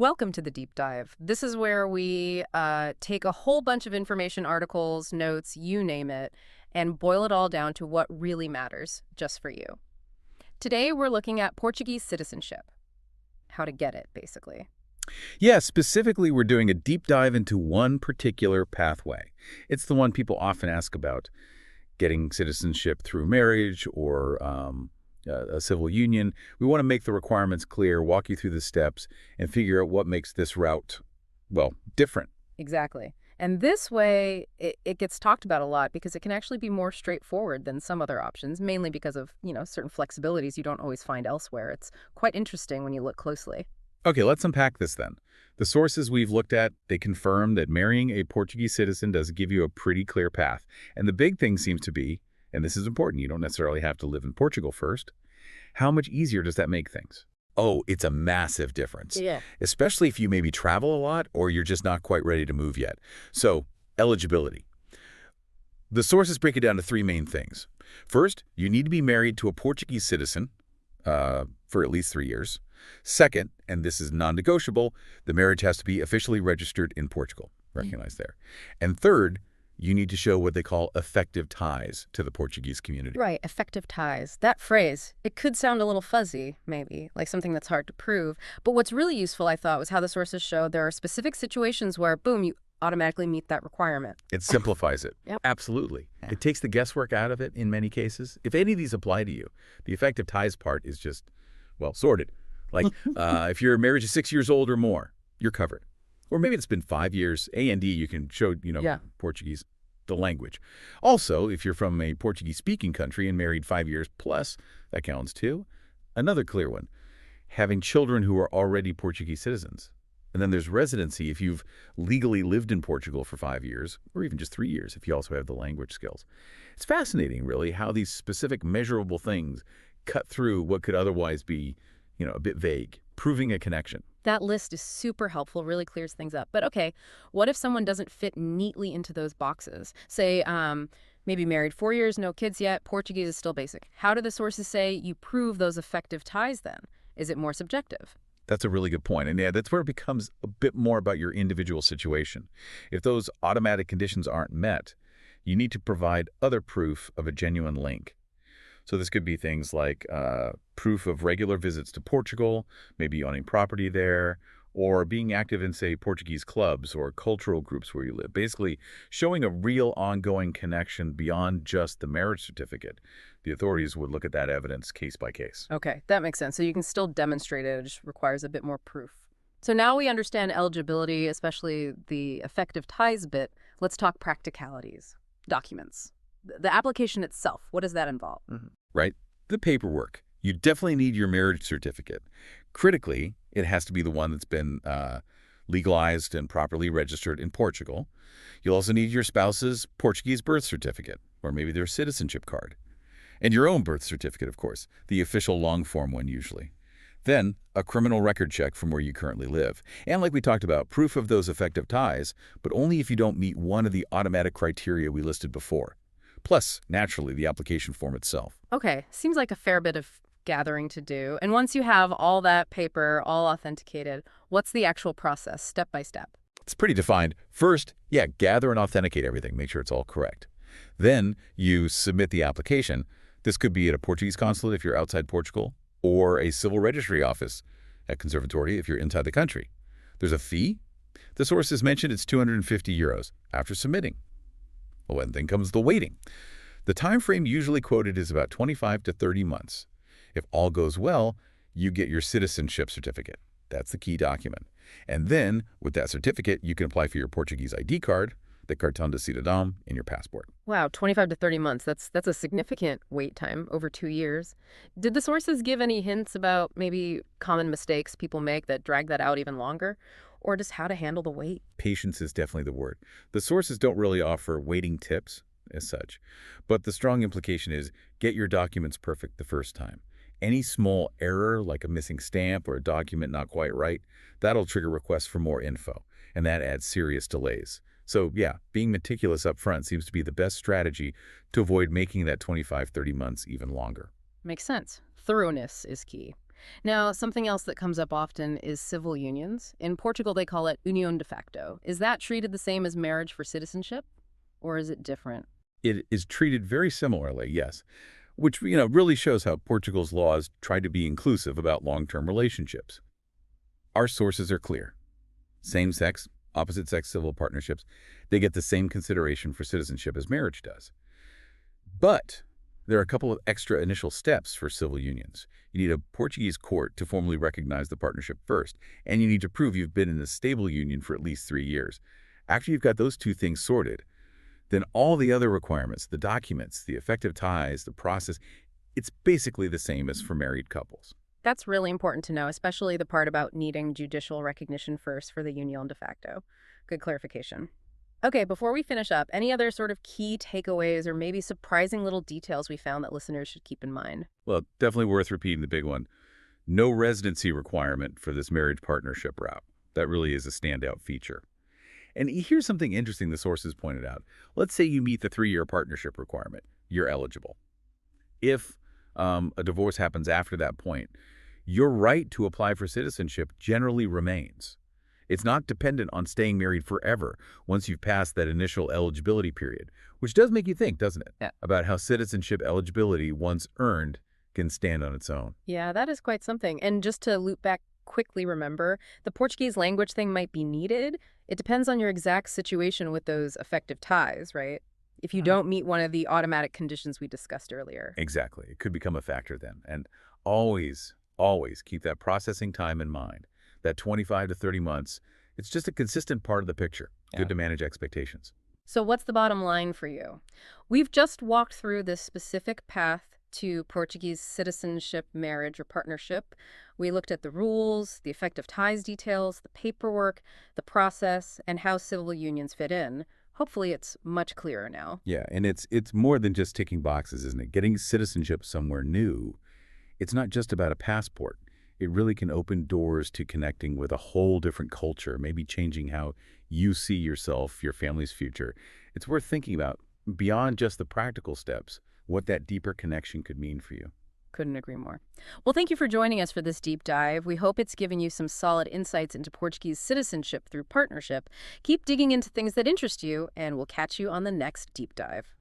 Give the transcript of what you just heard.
Welcome to the deep dive. This is where we take a whole bunch of information, articles, notes, you name it, and boil it all down to what really matters just for you. Today, we're looking at Portuguese citizenship, how to get it, basically. Yeah, specifically, we're doing a deep dive into one particular pathway. It's the one people often ask about, getting citizenship through marriage or a civil union. We want to make the requirements clear, walk you through the steps, and figure out what makes this route, well, different. Exactly. And this way, it gets talked about a lot because it can actually be more straightforward than some other options, mainly because of, certain flexibilities you don't always find elsewhere. It's quite interesting when you look closely. Okay, let's unpack this then. The sources we've looked at, they confirm that marrying a Portuguese citizen does give you a pretty clear path. And the big thing seems to be, and this is important, you don't necessarily have to live in Portugal first, how much easier does that make things? Oh, it's a massive difference. Yeah. Especially if you maybe travel a lot or you're just not quite ready to move yet. So, eligibility. The sources break it down to three main things. First, you need to be married to a Portuguese citizen for at least 3 years. Second, and this is non-negotiable, the marriage has to be officially registered in Portugal, recognized there. And third, you need to show what they call effective ties to the Portuguese community. Right, effective ties. That phrase, it could sound a little fuzzy, maybe, like something that's hard to prove. But what's really useful, I thought, was how the sources show there are specific situations where, boom, you automatically meet that requirement. It simplifies it. Yep. Absolutely. Yeah. It takes the guesswork out of it in many cases. If any of these apply to you, the effective ties part is just, well, sorted. Like, if your marriage is 6 years old or more, you're covered. Or maybe it's been 5 years. A&D, you can show, Yeah. Portuguese, the language. Also, if you're from a Portuguese-speaking country and married 5 years plus, that counts too. Another clear one, having children who are already Portuguese citizens. And then there's residency if you've legally lived in Portugal for 5 years, or even just 3 years if you also have the language skills. It's fascinating, really, how these specific measurable things cut through what could otherwise be a bit vague, proving a connection. That list is super helpful, really clears things up. But okay, what if someone doesn't fit neatly into those boxes? Say, maybe married 4 years, no kids yet, Portuguese is still basic. How do the sources say you prove those effective ties then? Is it more subjective? That's a really good point. And yeah, that's where it becomes a bit more about your individual situation. If those automatic conditions aren't met, you need to provide other proof of a genuine link. So this could be things like proof of regular visits to Portugal, maybe owning property there, or being active in, say, Portuguese clubs or cultural groups where you live. Basically, showing a real ongoing connection beyond just the marriage certificate. The authorities would look at that evidence case by case. Okay, that makes sense. So you can still demonstrate it, it just requires a bit more proof. So now we understand eligibility, especially the effective ties bit. Let's talk practicalities. Documents. The application itself, what does that involve? Right? The paperwork. You definitely need your marriage certificate. Critically, it has to be the one that's been legalized and properly registered in Portugal. You'll also need your spouse's Portuguese birth certificate, or maybe their citizenship card. And your own birth certificate, of course, the official long-form one usually. Then, a criminal record check from where you currently live. And like we talked about, proof of those effective ties, but only if you don't meet one of the automatic criteria we listed before. Plus, naturally, the application form itself. Okay, seems like a fair bit of gathering to do. And once you have all that paper, all authenticated, what's the actual process, step by step? It's pretty defined. First, gather and authenticate everything. Make sure it's all correct. Then you submit the application. This could be at a Portuguese consulate if you're outside Portugal, or a civil registry office at Conservatory if you're inside the country. There's a fee. The sources mentioned it's €250 after submitting. Well, and then comes the waiting. The time frame usually quoted is about 25 to 30 months. If all goes well, you get your citizenship certificate. That's the key document. And then, with that certificate, you can apply for your Portuguese ID card, the cartão de cidadão, in your passport. Wow, 25 to 30 months. That's a significant wait time, over 2 years. Did the sources give any hints about maybe common mistakes people make that drag that out even longer? Or just how to handle the wait? Patience is definitely the word. The sources don't really offer waiting tips as such, but the strong implication is get your documents perfect the first time. Any small error, like a missing stamp or a document not quite right, that'll trigger requests for more info, and that adds serious delays. So being meticulous up front seems to be the best strategy to avoid making that 25-30 months even longer. Makes sense. Thoroughness is key. Now, something else that comes up often is civil unions. In Portugal, they call it union de facto. Is that treated the same as marriage for citizenship, or is it different? It is treated very similarly, yes, which, really shows how Portugal's laws try to be inclusive about long-term relationships. Our sources are clear. Same-sex, opposite-sex civil partnerships, they get the same consideration for citizenship as marriage does. But there are a couple of extra initial steps for civil unions. You need a Portuguese court to formally recognize the partnership first, and you need to prove you've been in a stable union for at least 3 years. After you've got those two things sorted, then all the other requirements, the documents, the effective ties, the process, it's basically the same as for married couples. That's really important to know, especially the part about needing judicial recognition first for the union de facto. Good clarification. Okay, before we finish up, any other sort of key takeaways or maybe surprising little details we found that listeners should keep in mind? Well, definitely worth repeating the big one. No residency requirement for this marriage partnership route. That really is a standout feature. And here's something interesting the sources pointed out. Let's say you meet the 3-year partnership requirement. You're eligible. If a divorce happens after that point, your right to apply for citizenship generally remains. It's not dependent on staying married forever once you've passed that initial eligibility period, which does make you think, doesn't it, Yeah. about how citizenship eligibility, once earned, can stand on its own. Yeah, that is quite something. And just to loop back quickly, remember, the Portuguese language thing might be needed. It depends on your exact situation with those effective ties, right? If you don't meet one of the automatic conditions we discussed earlier. Exactly. It could become a factor then. And always, always keep that processing time in mind. That 25 to 30 months, it's just a consistent part of the picture. Yeah. Good to manage expectations. So what's the bottom line for you? We've just walked through this specific path to Portuguese citizenship, marriage, or partnership. We looked at the rules, the effective ties details, the paperwork, the process, and how civil unions fit in. Hopefully it's much clearer now. Yeah, and it's more than just ticking boxes, isn't it? Getting citizenship somewhere new, it's not just about a passport. It really can open doors to connecting with a whole different culture, maybe changing how you see yourself, your family's future. It's worth thinking about, beyond just the practical steps, what that deeper connection could mean for you. Couldn't agree more. Well, thank you for joining us for this deep dive. We hope it's given you some solid insights into Portuguese citizenship through partnership. Keep digging into things that interest you, and we'll catch you on the next deep dive.